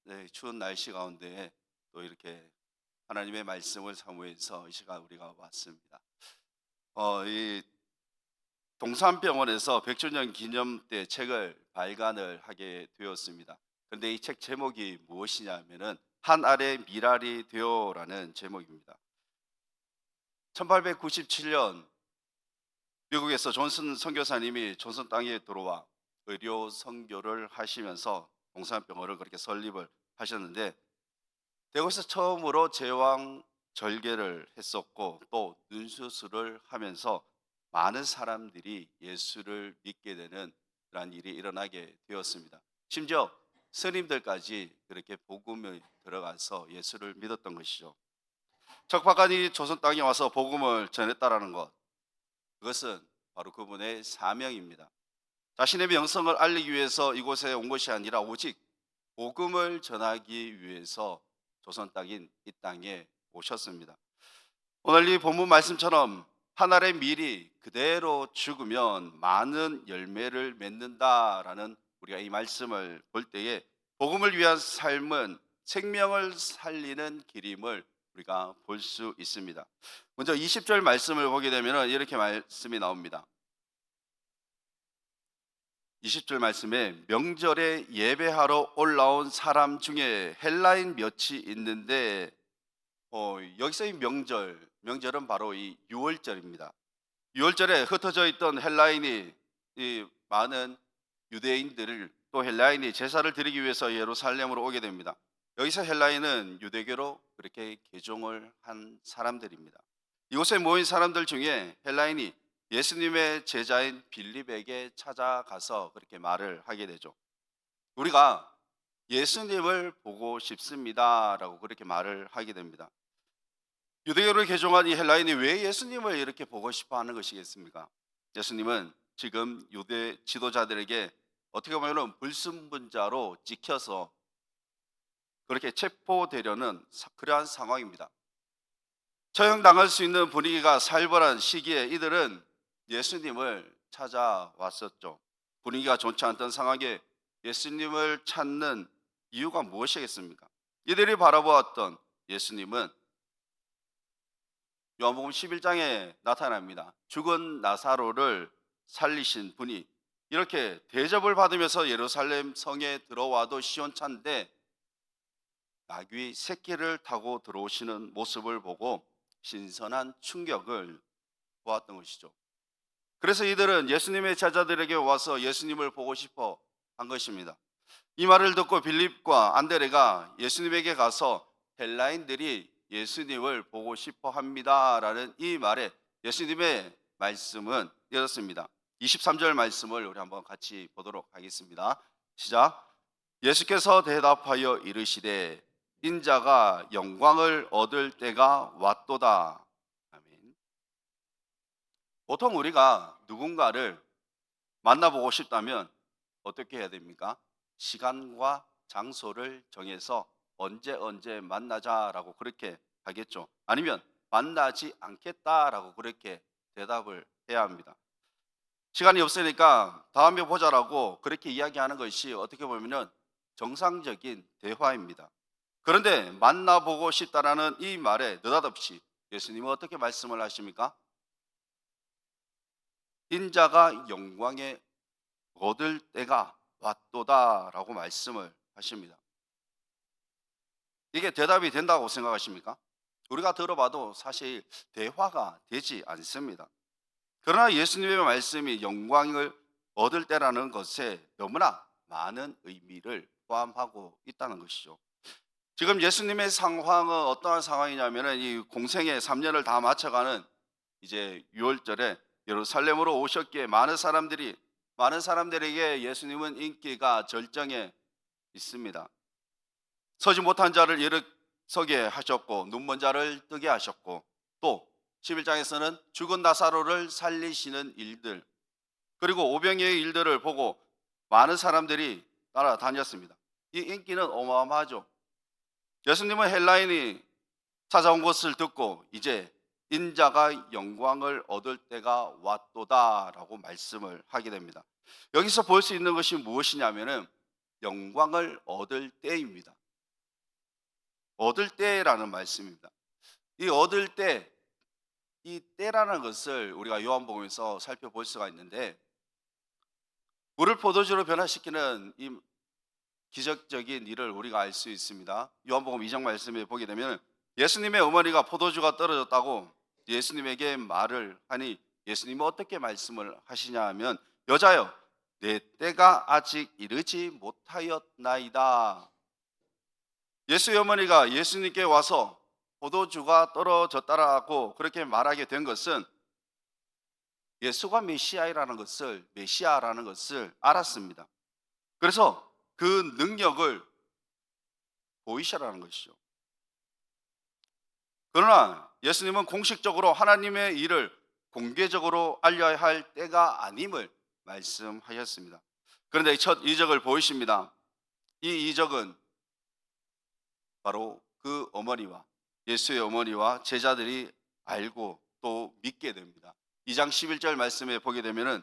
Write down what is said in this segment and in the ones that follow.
네, 추운 날씨 가운데 또 이렇게 하나님의 말씀을 사모해서 이 시간 우리가 왔습니다. 이 동산병원에서 100주년 기념 때 책을 발간을 하게 되었습니다. 그런데 이 책 제목이 무엇이냐면은 한 알의 미랄이 되어라는 제목입니다. 1897년 미국에서 존슨 선교사님이 존슨 땅에 들어와 의료 선교를 하시면서 동산병원을 그렇게 설립을 하셨는데, 대구에서 처음으로 제왕 절개를 했었고 또 눈수술을 하면서 많은 사람들이 예수를 믿게 되는 그러한 일이 일어나게 되었습니다. 심지어 스님들까지 그렇게 복음에 들어가서 예수를 믿었던 것이죠. 척박한이 조선 땅에 와서 복음을 전했다라는 것, 그것은 바로 그분의 사명입니다. 자신의 명성을 알리기 위해서 이곳에 온 것이 아니라 오직 복음을 전하기 위해서 조선 땅인 이 땅에 오셨습니다. 오늘 이 본문 말씀처럼 하늘의 밀이 그대로 죽으면 많은 열매를 맺는다라는, 우리가 이 말씀을 볼 때에 복음을 위한 삶은 생명을 살리는 길임을 우리가 볼 수 있습니다. 먼저 20절 말씀을 보게 되면 이렇게 말씀이 나옵니다. 20절 말씀에 명절에 예배하러 올라온 사람 중에 헬라인 몇이 있는데, 여기서 이 명절은 바로 이 유월절입니다. 유월절에 흩어져 있던 헬라인이, 이 많은 유대인들을, 또 헬라인이 제사를 드리기 위해서 예루살렘으로 오게 됩니다. 여기서 헬라인은 유대교로 그렇게 개종을 한 사람들입니다. 이곳에 모인 사람들 중에 헬라인이 예수님의 제자인 빌립에게 찾아가서 그렇게 말을 하게 되죠. 우리가 예수님을 보고 싶습니다라고 그렇게 말을 하게 됩니다. 유대교를 개종한 이 헬라인이 왜 예수님을 이렇게 보고 싶어 하는 것이겠습니까? 예수님은 지금 유대 지도자들에게 어떻게 보면 불순분자로 찍혀서 그렇게 체포되려는 그러한 상황입니다. 처형당할 수 있는 분위기가 살벌한 시기에 이들은 예수님을 찾아왔었죠. 분위기가 좋지 않던 상황에 예수님을 찾는 이유가 무엇이겠습니까? 이들이 바라보았던 예수님은 요한복음 11장에 나타납니다. 죽은 나사로를 살리신 분이 이렇게 대접을 받으면서 예루살렘 성에 들어와도 시원찮은데 나귀 새끼를 타고 들어오시는 모습을 보고 신선한 충격을 보았던 것이죠. 그래서 이들은 예수님의 제자들에게 와서 예수님을 보고 싶어 한 것입니다. 이 말을 듣고 빌립과 안드레가 예수님에게 가서 헬라인들이 예수님을 보고 싶어 합니다라는 이 말에 예수님의 말씀은 이렇습니다. 23절 말씀을 우리 한번 같이 보도록 하겠습니다. 시작. 예수께서 대답하여 이르시되 인자가 영광을 얻을 때가 왔도다. 아멘. 보통 우리가 누군가를 만나보고 싶다면 어떻게 해야 됩니까? 시간과 장소를 정해서 언제 만나자라고 그렇게 하겠죠. 아니면 만나지 않겠다라고 그렇게 대답을 해야 합니다. 시간이 없으니까 다음에 보자라고 그렇게 이야기하는 것이 어떻게 보면 정상적인 대화입니다. 그런데 만나보고 싶다라는 이 말에 느닷없이 예수님은 어떻게 말씀을 하십니까? 인자가 영광에 얻을 때가 왔도다라고 말씀을 하십니다. 이게 대답이 된다고 생각하십니까? 우리가 들어봐도 사실 대화가 되지 않습니다. 그러나 예수님의 말씀이 영광을 얻을 때라는 것에 너무나 많은 의미를 포함하고 있다는 것이죠. 지금 예수님의 상황은 어떠한 상황이냐면은 이 공생의 3년을 다 마쳐가는 이제 6월절에 예루살렘으로 오셨기에 많은 사람들에게 예수님은 인기가 절정에 있습니다. 서지 못한 자를 일어서게 하셨고 눈먼 자를 뜨게 하셨고 또 11장에서는 죽은 나사로를 살리시는 일들, 그리고 오병이의 일들을 보고 많은 사람들이 따라다녔습니다. 이 인기는 어마어마하죠. 예수님은 헬라인이 찾아온 것을 듣고 이제 인자가 영광을 얻을 때가 왔도다라고 말씀을 하게 됩니다. 여기서 볼 수 있는 것이 무엇이냐면은 영광을 얻을 때입니다. 얻을 때라는 말씀입니다. 이 얻을 때, 이 때라는 것을 우리가 요한복음에서 살펴볼 수가 있는데, 물을 포도주로 변화시키는 이 기적적인 일을 우리가 알 수 있습니다. 요한복음 2장 말씀에 보게 되면 예수님의 어머니가 포도주가 떨어졌다고 예수님에게 말을 하니, 예수님은 어떻게 말씀을 하시냐 하면, 여자여, 내 때가 아직 이르지 못하였나이다. 예수의 어머니가 예수님께 와서 포도주가 떨어졌다라고 그렇게 말하게 된 것은, 예수가 메시아라는 것을 알았습니다. 그래서 그 능력을 보이시라는 것이죠. 그러나 예수님은 공식적으로 하나님의 일을 공개적으로 알려야 할 때가 아님을 말씀하셨습니다. 그런데 첫 이적을 보이십니다. 이 이적은 바로 그 어머니와, 예수의 어머니와 제자들이 알고 또 믿게 됩니다. 2장 11절 말씀에 보게 되면은,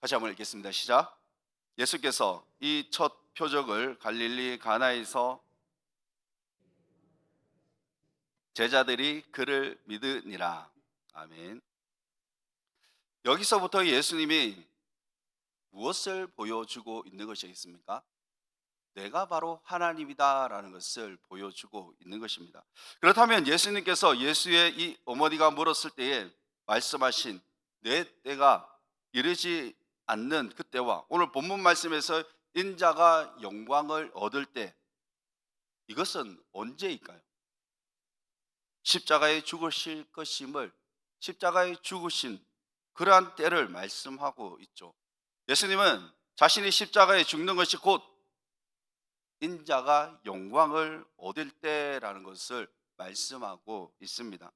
같이 한번 읽겠습니다. 시작. 예수께서 이 첫 표적을 갈릴리 가나에서 제자들이 그를 믿으니라. 아멘. 여기서부터 예수님이 무엇을 보여주고 있는 것이겠습니까? 내가 바로 하나님이다라는 것을 보여주고 있는 것입니다. 그렇다면 예수님께서 예수의 이 어머니가 물었을 때에 말씀하신 내 때가 이르지 않는 그때와, 오늘 본문 말씀에서 인자가 영광을 얻을 때, 이것은 언제일까요? 십자가에 죽으실 것임을, 십자가에 죽으신 그러한 때를 말씀하고 있죠. 예수님은 자신이 십자가에 죽는 것이 곧 인자가 영광을 얻을 때라는 것을 말씀하고 있습니다.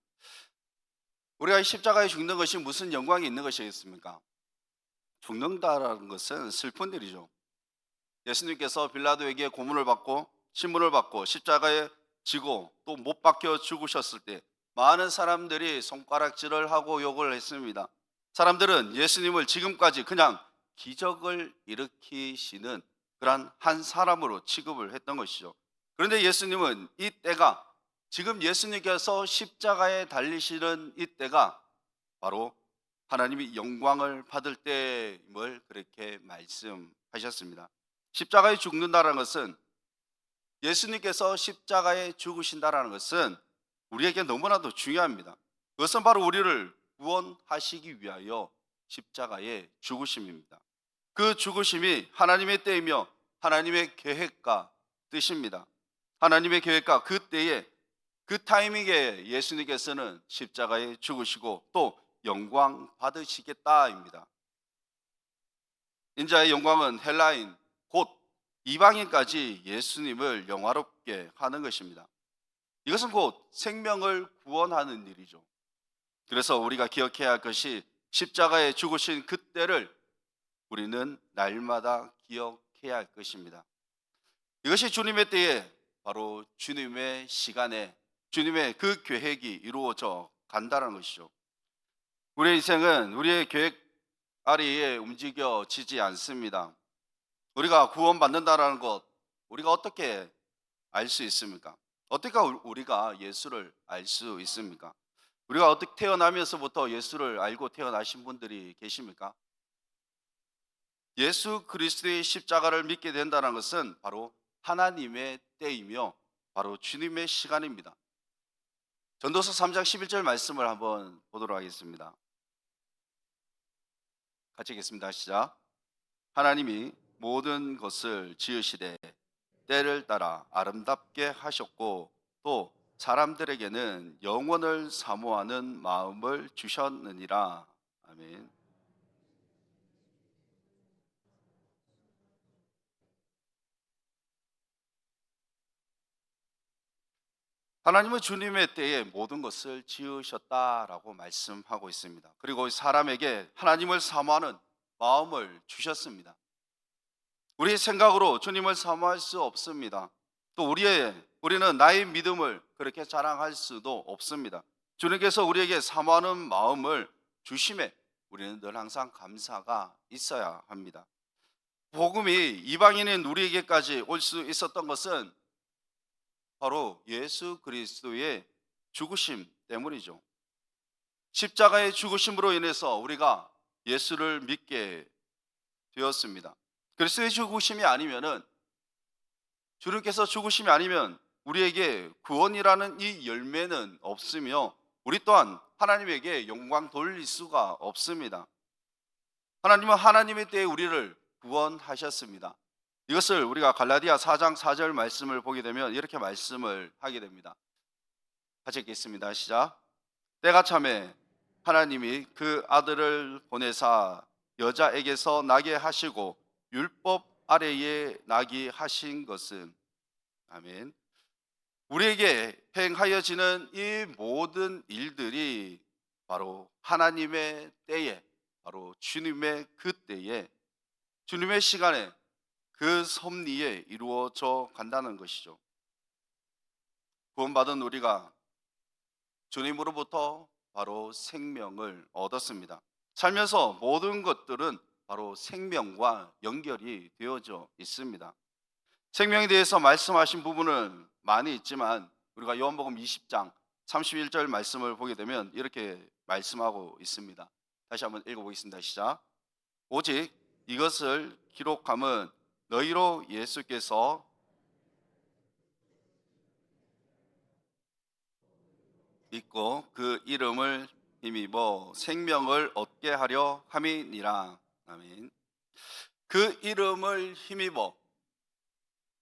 우리가 이 십자가에 죽는 것이 무슨 영광이 있는 것이겠습니까? 죽는다라는 것은 슬픈 일이죠. 예수님께서 빌라도에게 고문을 받고 신문을 받고 십자가에 지고 또 못 박혀 죽으셨을 때 많은 사람들이 손가락질을 하고 욕을 했습니다. 사람들은 예수님을 지금까지 그냥 기적을 일으키시는 그러한 한 사람으로 취급을 했던 것이죠. 그런데 예수님은 이 때가, 지금 예수님께서 십자가에 달리시는 이 때가 바로 하나님이 영광을 받을 때임을 그렇게 말씀하셨습니다. 십자가에 죽는다는 것은, 예수님께서 십자가에 죽으신다라는 것은 우리에게 너무나도 중요합니다. 그것은 바로 우리를 구원하시기 위하여 십자가에 죽으심입니다. 그 죽으심이 하나님의 때이며 하나님의 계획과 뜻입니다. 하나님의 계획과 그 때에, 그 타이밍에 예수님께서는 십자가에 죽으시고 또 영광 받으시겠다입니다. 인자의 영광은 헬라인, 곧 이방인까지 예수님을 영화롭게 하는 것입니다. 이것은 곧 생명을 구원하는 일이죠. 그래서 우리가 기억해야 할 것이, 십자가에 죽으신 그때를 우리는 날마다 기억해야 할 것입니다. 이것이 주님의 때에, 바로 주님의 시간에 주님의 그 계획이 이루어져 간다는 것이죠. 우리의 인생은 우리의 계획 아래에 움직여지지 않습니다. 우리가 구원받는다라는 것, 우리가 어떻게 알 수 있습니까? 어떻게 우리가 예수를 알 수 있습니까? 우리가 어떻게 태어나면서부터 예수를 알고 태어나신 분들이 계십니까? 예수 그리스도의 십자가를 믿게 된다는 것은 바로 하나님의 때이며 바로 주님의 시간입니다. 전도서 3장 11절 말씀을 한번 보도록 하겠습니다. 같이 읽겠습니다. 시작. 하나님이 모든 것을 지으시되 때를 따라 아름답게 하셨고 또 사람들에게는 영원을 사모하는 마음을 주셨느니라. 아멘. 하나님은 주님의 때에 모든 것을 지으셨다라고 말씀하고 있습니다. 그리고 사람에게 하나님을 사모하는 마음을 주셨습니다. 우리의 생각으로 주님을 사모할 수 없습니다. 또 우리는 나의 믿음을 그렇게 자랑할 수도 없습니다. 주님께서 우리에게 사모하는 마음을 주심에 우리는 늘 항상 감사가 있어야 합니다. 복음이 이방인인 우리에게까지 올 수 있었던 것은 바로 예수 그리스도의 죽으심 때문이죠. 십자가의 죽으심으로 인해서 우리가 예수를 믿게 되었습니다. 그리스도의 죽으심이 아니면은, 주님께서 죽으심이 아니면 우리에게 구원이라는 이 열매는 없으며, 우리 또한 하나님에게 영광 돌릴 수가 없습니다. 하나님은 하나님의 때에 우리를 구원하셨습니다. 이것을 우리가 갈라디아 4장 4절 말씀을 보게 되면 이렇게 말씀을 하게 됩니다. 같이 읽겠습니다. 시작. 때가 참에 하나님이 그 아들을 보내사 여자에게서 나게 하시고 율법 아래에 나게 하신 것은, 아멘, 우리에게 행하여지는 이 모든 일들이 바로 하나님의 때에, 바로 주님의 그 때에, 주님의 시간에, 그 섭리에 이루어져 간다는 것이죠. 구원받은 우리가 주님으로부터 바로 생명을 얻었습니다. 살면서 모든 것들은 바로 생명과 연결이 되어져 있습니다. 생명에 대해서 말씀하신 부분은 많이 있지만, 우리가 요한복음 20장 31절 말씀을 보게 되면 이렇게 말씀하고 있습니다. 다시 한번 읽어보겠습니다. 시작. 오직 이것을 기록함은 너희로 예수께서 있고 그 이름을 힘입어 생명을 얻게 하려 함이니라. 아멘. 그 이름을 힘입어,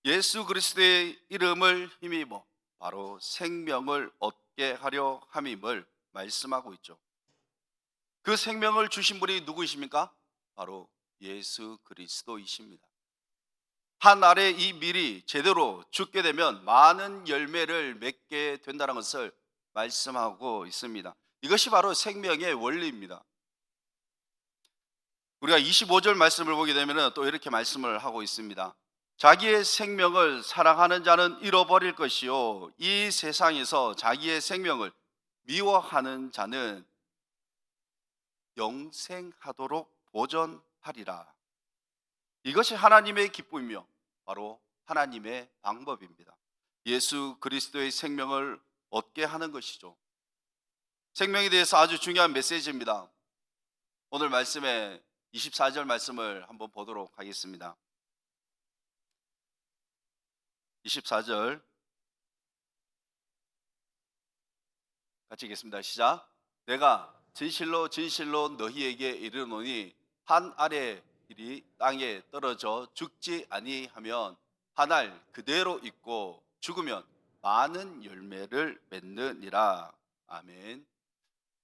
예수 그리스도의 이름을 힘입어 바로 생명을 얻게 하려 함임을 말씀하고 있죠. 그 생명을 주신 분이 누구이십니까? 바로 예수 그리스도이십니다. 한 알의 이 밀이 제대로 죽게 되면 많은 열매를 맺게 된다는 것을 말씀하고 있습니다. 이것이 바로 생명의 원리입니다. 우리가 25절 말씀을 보게 되면 또 이렇게 말씀을 하고 있습니다. 자기의 생명을 사랑하는 자는 잃어버릴 것이요 이 세상에서 자기의 생명을 미워하는 자는 영생하도록 보전하리라. 이것이 하나님의 기쁨이며 바로 하나님의 방법입니다. 예수 그리스도의 생명을 얻게 하는 것이죠. 생명에 대해서 아주 중요한 메시지입니다. 오늘 말씀에 24절 말씀을 한번 보도록 하겠습니다. 24절 같이 읽겠습니다. 시작. 내가 진실로 진실로 너희에게 이르노니 한 알의 길이 땅에 떨어져 죽지 아니하면 한 알 그대로 있고 죽으면 많은 열매를 맺느니라. 아멘.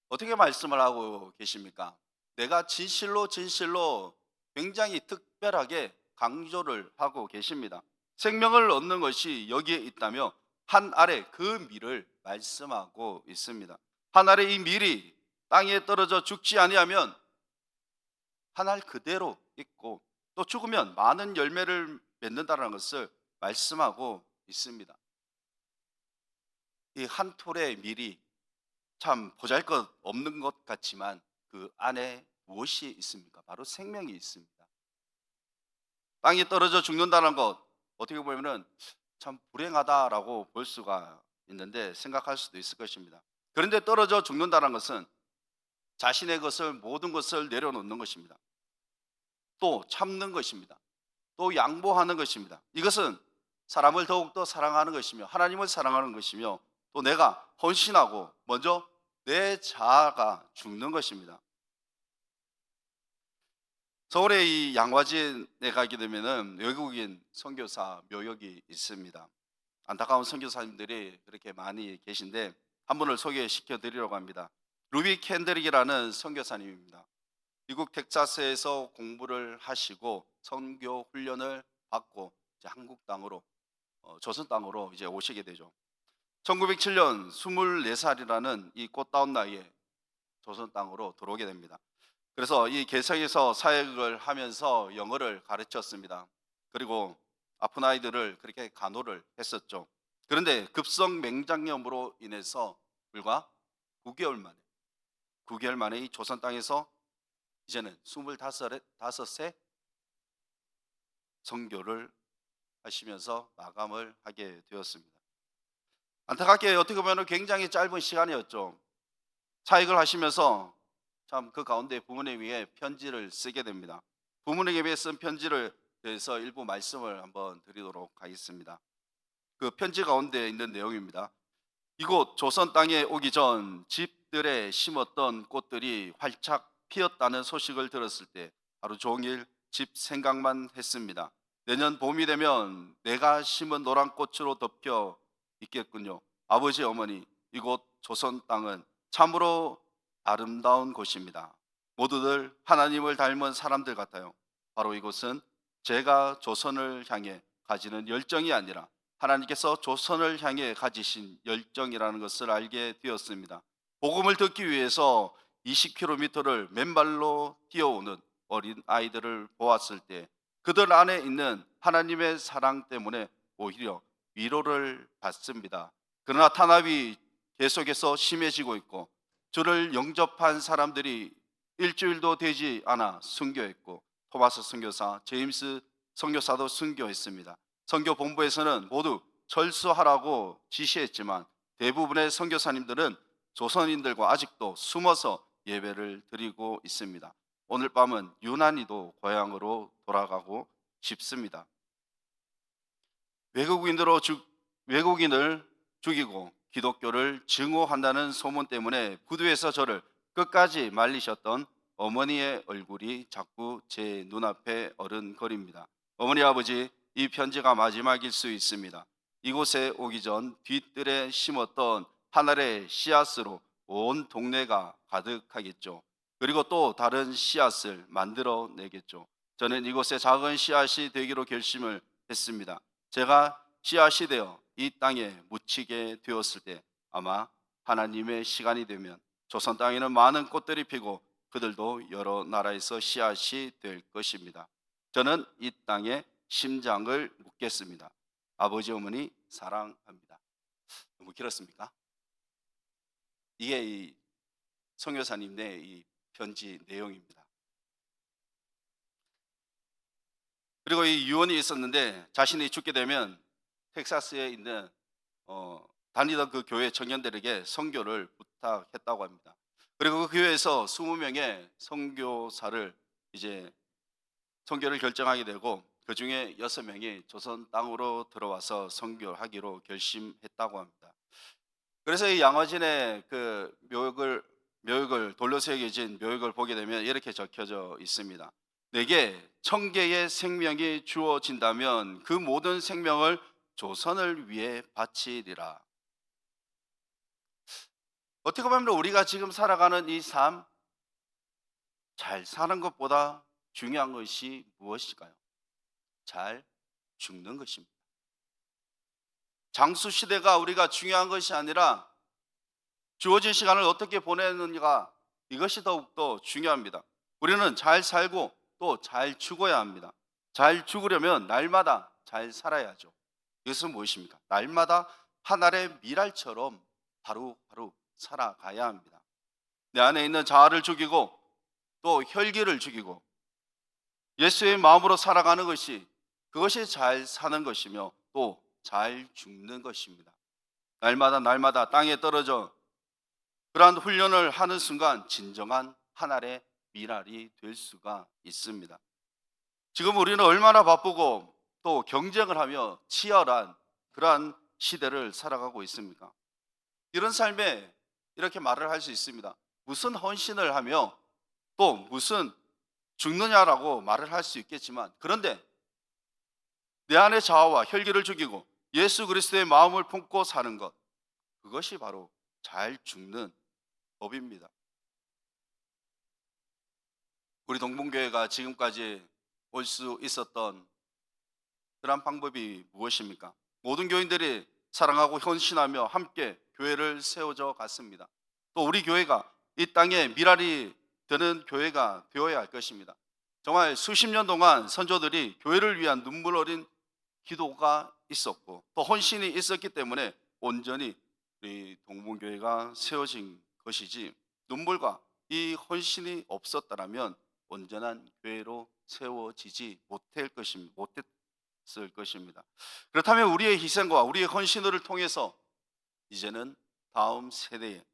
어떻게 말씀을 하고 계십니까? 내가 진실로 진실로 굉장히 특별하게 강조를 하고 계십니다. 생명을 얻는 것이 여기에 있다며 한 알의 그 밀을 말씀하고 있습니다. 한 알의 이 밀이 땅에 떨어져 죽지 아니하면 한 알 그대로 있고 또 죽으면 많은 열매를 맺는다는 것을 말씀하고 있습니다. 이 한 톨의 밀이 참 보잘것 없는 것 같지만 그 안에 무엇이 있습니까? 바로 생명이 있습니다. 땅에 떨어져 죽는다는 것, 어떻게 보면은 참 불행하다라고 볼 수가 있는데 생각할 수도 있을 것입니다. 그런데 떨어져 죽는다는 것은 자신의 것을, 모든 것을 내려놓는 것입니다. 또 참는 것입니다. 또 양보하는 것입니다. 이것은 사람을 더욱더 사랑하는 것이며 하나님을 사랑하는 것이며 또 내가 헌신하고 먼저 내 자아가 죽는 것입니다. 서울의 이 양화진에 가게 되면은 외국인 선교사 묘역이 있습니다. 안타까운 선교사님들이 그렇게 많이 계신데 한 분을 소개시켜 드리려고 합니다. 루비 캔드릭이라는 선교사님입니다. 미국 텍사스에서 공부를 하시고 선교 훈련을 받고 이제 한국 땅으로, 조선 땅으로 이제 오시게 되죠. 1907년 24살이라는 이 꽃다운 나이에 조선 땅으로 들어오게 됩니다. 그래서 이 개성에서 사역을 하면서 영어를 가르쳤습니다. 그리고 아픈 아이들을 그렇게 간호를 했었죠. 그런데 급성 맹장염으로 인해서 불과 9개월 만에 9개월 만에 이 조선 땅에서 이제는 25세 선교를 하시면서 마감을 하게 되었습니다. 안타깝게 어떻게 보면 굉장히 짧은 시간이었죠. 사역을 하시면서 참 그 가운데 부모님에게 편지를 쓰게 됩니다. 부모님에게 쓴 편지를 대해서 일부 말씀을 한번 드리도록 하겠습니다. 그 편지 가운데 있는 내용입니다. 이곳 조선 땅에 오기 전 집들에 심었던 꽃들이 활짝 피었다는 소식을 들었을 때 하루 종일 집 생각만 했습니다. 내년 봄이 되면 내가 심은 노란 꽃으로 덮여 있겠군요. 아버지, 어머니, 이곳 조선 땅은 참으로 아름다운 곳입니다. 모두들 하나님을 닮은 사람들 같아요. 바로 이곳은 제가 조선을 향해 가지는 열정이 아니라 하나님께서 조선을 향해 가지신 열정이라는 것을 알게 되었습니다. 복음을 듣기 위해서 20km를 맨발로 뛰어오는 어린 아이들을 보았을 때 그들 안에 있는 하나님의 사랑 때문에 오히려 위로를 받습니다. 그러나 탄압이 계속해서 심해지고 있고 저를 영접한 사람들이 일주일도 되지 않아 순교했고 토마스 선교사, 제임스 선교사도 순교했습니다. 선교 본부에서는 모두 철수하라고 지시했지만 대부분의 선교사님들은 조선인들과 아직도 숨어서 예배를 드리고 있습니다. 오늘 밤은 유난히도 고향으로 돌아가고 싶습니다. 외국인을 죽이고 기독교를 증오한다는 소문 때문에 부두에서 저를 끝까지 말리셨던 어머니의 얼굴이 자꾸 제 눈앞에 어른거립니다. 어머니, 아버지, 이 편지가 마지막일 수 있습니다. 이곳에 오기 전 뒤뜰에 심었던 하늘의 씨앗으로 온 동네가 가득하겠죠. 그리고 또 다른 씨앗을 만들어 내겠죠. 저는 이곳에 작은 씨앗이 되기로 결심을 했습니다. 제가 씨앗이 되어 이 땅에 묻히게 되었을 때 아마 하나님의 시간이 되면 조선 땅에는 많은 꽃들이 피고 그들도 여러 나라에서 씨앗이 될 것입니다. 저는 이 땅에 심장을 묻겠습니다. 아버지, 어머니 사랑합니다. 너무 길었습니까? 이게 이 선교사님의 이 편지 내용입니다. 그리고 이 유언이 있었는데 자신이 죽게 되면 텍사스에 있는 다니던 그 교회 청년들에게 선교를 부탁했다고 합니다. 그리고 그 교회에서 20명의 선교사를 이제 선교를 결정하게 되고 그 중에 6명이 조선 땅으로 들어와서 선교하기로 결심했다고 합니다. 그래서 이 양화진의 그 묘역을 돌려 새겨진 묘역을 보게 되면 이렇게 적혀져 있습니다. 내게 1000개의 생명이 주어진다면 그 모든 생명을 조선을 위해 바치리라. 어떻게 보면 우리가 지금 살아가는 이 삶, 잘 사는 것보다 중요한 것이 무엇일까요? 잘 죽는 것입니다. 장수 시대가 우리가 중요한 것이 아니라 주어진 시간을 어떻게 보내느냐가 이것이 더욱더 중요합니다. 우리는 잘 살고 또 잘 죽어야 합니다. 잘 죽으려면 날마다 잘 살아야죠. 이것은 무엇입니까? 날마다 하늘의 미랄처럼 하루하루 살아가야 합니다. 내 안에 있는 자아를 죽이고 또 혈기를 죽이고 예수의 마음으로 살아가는 것이 그것이 잘 사는 것이며 또 잘 죽는 것입니다. 날마다 땅에 떨어져 그러한 훈련을 하는 순간 진정한 하늘의 미랄이 될 수가 있습니다. 지금 우리는 얼마나 바쁘고 또 경쟁을 하며 치열한 그러한 시대를 살아가고 있습니까? 이런 삶에 이렇게 말을 할 수 있습니다. 무슨 헌신을 하며 또 무슨 죽느냐라고 말을 할 수 있겠지만 그런데 내 안의 자아와 혈기를 죽이고 예수 그리스도의 마음을 품고 사는 것 그것이 바로 잘 죽는 법입니다. 우리 동문교회가 지금까지 올 수 있었던 그런 방법이 무엇입니까? 모든 교인들이 사랑하고 헌신하며 함께 교회를 세워져 갔습니다. 또 우리 교회가 이 땅에 미랄이 되는 교회가 되어야 할 것입니다. 정말 수십 년 동안 선조들이 교회를 위한 눈물 어린 기도가 있었고 또 헌신이 있었기 때문에 온전히 우리 동문교회가 세워진 것이지 눈물과 이 헌신이 없었다면 온전한 교회로 세워지지 못했을 것입니다. 그렇다면 우리의 희생과 우리의 헌신을 통해서 이제는 다음 세대에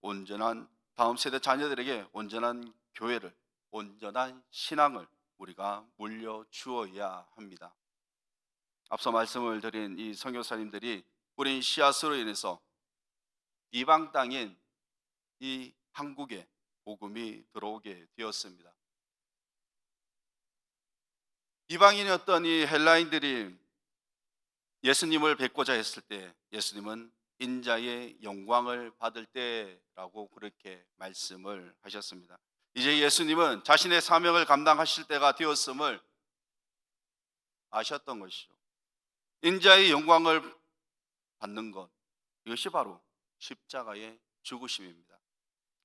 온전한 다음 세대 자녀들에게 온전한 교회를, 온전한 신앙을 우리가 물려주어야 합니다. 앞서 말씀을 드린 이 선교사님들이 뿌린 씨앗으로 인해서 이방 땅인 이 한국에 복음이 들어오게 되었습니다. 이방인이었던 이 헬라인들이 예수님을 뵙고자 했을 때 예수님은 인자의 영광을 받을 때라고 그렇게 말씀을 하셨습니다. 이제 예수님은 자신의 사명을 감당하실 때가 되었음을 아셨던 것이죠. 인자의 영광을 받는 것, 이것이 바로 십자가의 죽으심입니다.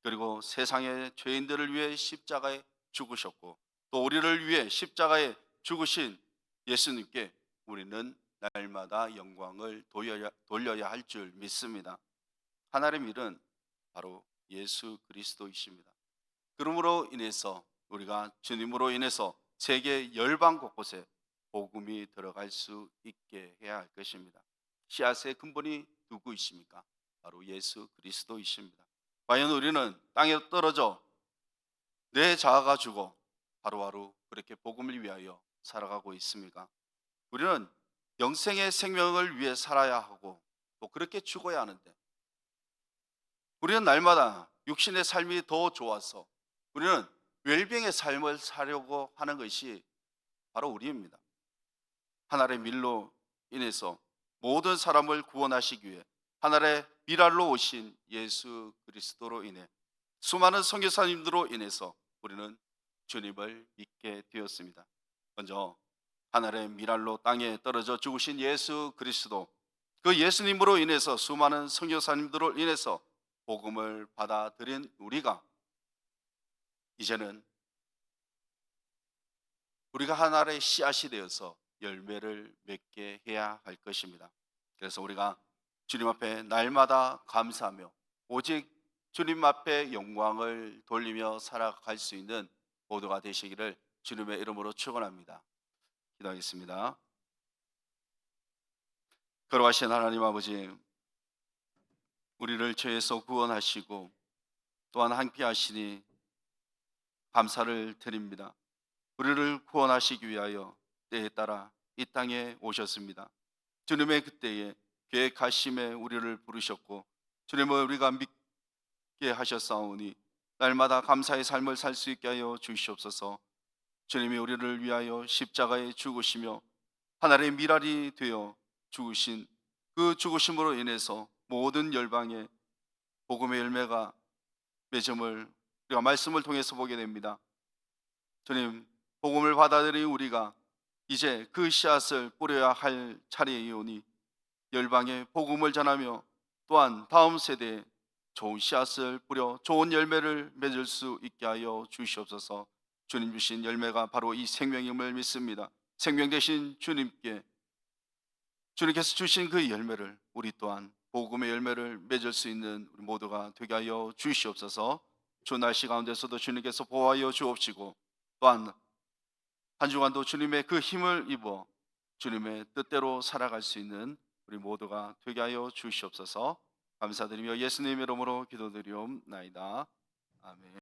그리고 세상의 죄인들을 위해 십자가에 죽으셨고 또 우리를 위해 십자가에 죽으신 예수님께 우리는 날마다 영광을 돌려야 할 줄 믿습니다. 하나님의 일은 바로 예수 그리스도이십니다. 그러므로 인해서 우리가 주님으로 인해서 세계 열방 곳곳에 복음이 들어갈 수 있게 해야 할 것입니다. 씨앗의 근본이 누구이십니까? 바로 예수 그리스도이십니다. 과연 우리는 땅에 떨어져 내 자아가 죽어 하루하루 그렇게 복음을 위하여 살아가고 있습니까? 우리는 영생의 생명을 위해 살아야 하고 또 그렇게 죽어야 하는데 우리는 날마다 육신의 삶이 더 좋아서 우리는 웰빙의 삶을 사려고 하는 것이 바로 우리입니다. 하나님의 밀로 인해서 모든 사람을 구원하시기 위해 하나님의 미랄로 오신 예수 그리스도로 인해 수많은 선교사님들로 인해서 우리는 주님을 믿게 되었습니다. 먼저 하늘의 미랄로 땅에 떨어져 죽으신 예수 그리스도, 그 예수님으로 인해서 수많은 선교사님들로 인해서 복음을 받아들인 우리가 이제는 우리가 하나의 씨앗이 되어서 열매를 맺게 해야 할 것입니다. 그래서 우리가 주님 앞에 날마다 감사하며 오직 주님 앞에 영광을 돌리며 살아갈 수 있는 모두가 되시기를 주님의 이름으로 축원합니다. 기도하겠습니다. 거룩하신 하나님 아버지, 우리를 죄에서 구원하시고 또한 함께 하시니 감사를 드립니다. 우리를 구원하시기 위하여 때에 따라 이 땅에 오셨습니다. 주님의 그때에 계획하심에 우리를 부르셨고 주님을 우리가 믿게 하셨사오니 날마다 감사의 삶을 살 수 있게 하여 주시옵소서. 주님이 우리를 위하여 십자가에 죽으시며 하나님의 미랄이 되어 죽으신 그 죽으심으로 인해서 모든 열방에 복음의 열매가 맺음을 우리가 말씀을 통해서 보게 됩니다. 주님, 복음을 받아들인 우리가 이제 그 씨앗을 뿌려야 할 차례이오니 열방에 복음을 전하며 또한 다음 세대에 좋은 씨앗을 뿌려 좋은 열매를 맺을 수 있게 하여 주시옵소서. 주님 주신 열매가 바로 이 생명임을 믿습니다. 생명 되신 주님께 주님께서 주신 그 열매를 우리 또한 복음의 열매를 맺을 수 있는 우리 모두가 되게 하여 주시옵소서. 주 날씨 가운데서도 주님께서 보호하여 주옵시고 또한 한 주간도 주님의 그 힘을 입어 주님의 뜻대로 살아갈 수 있는 우리 모두가 되게 하여 주시옵소서. 감사드리며 예수님의 이름으로 기도드리옵나이다. 아멘.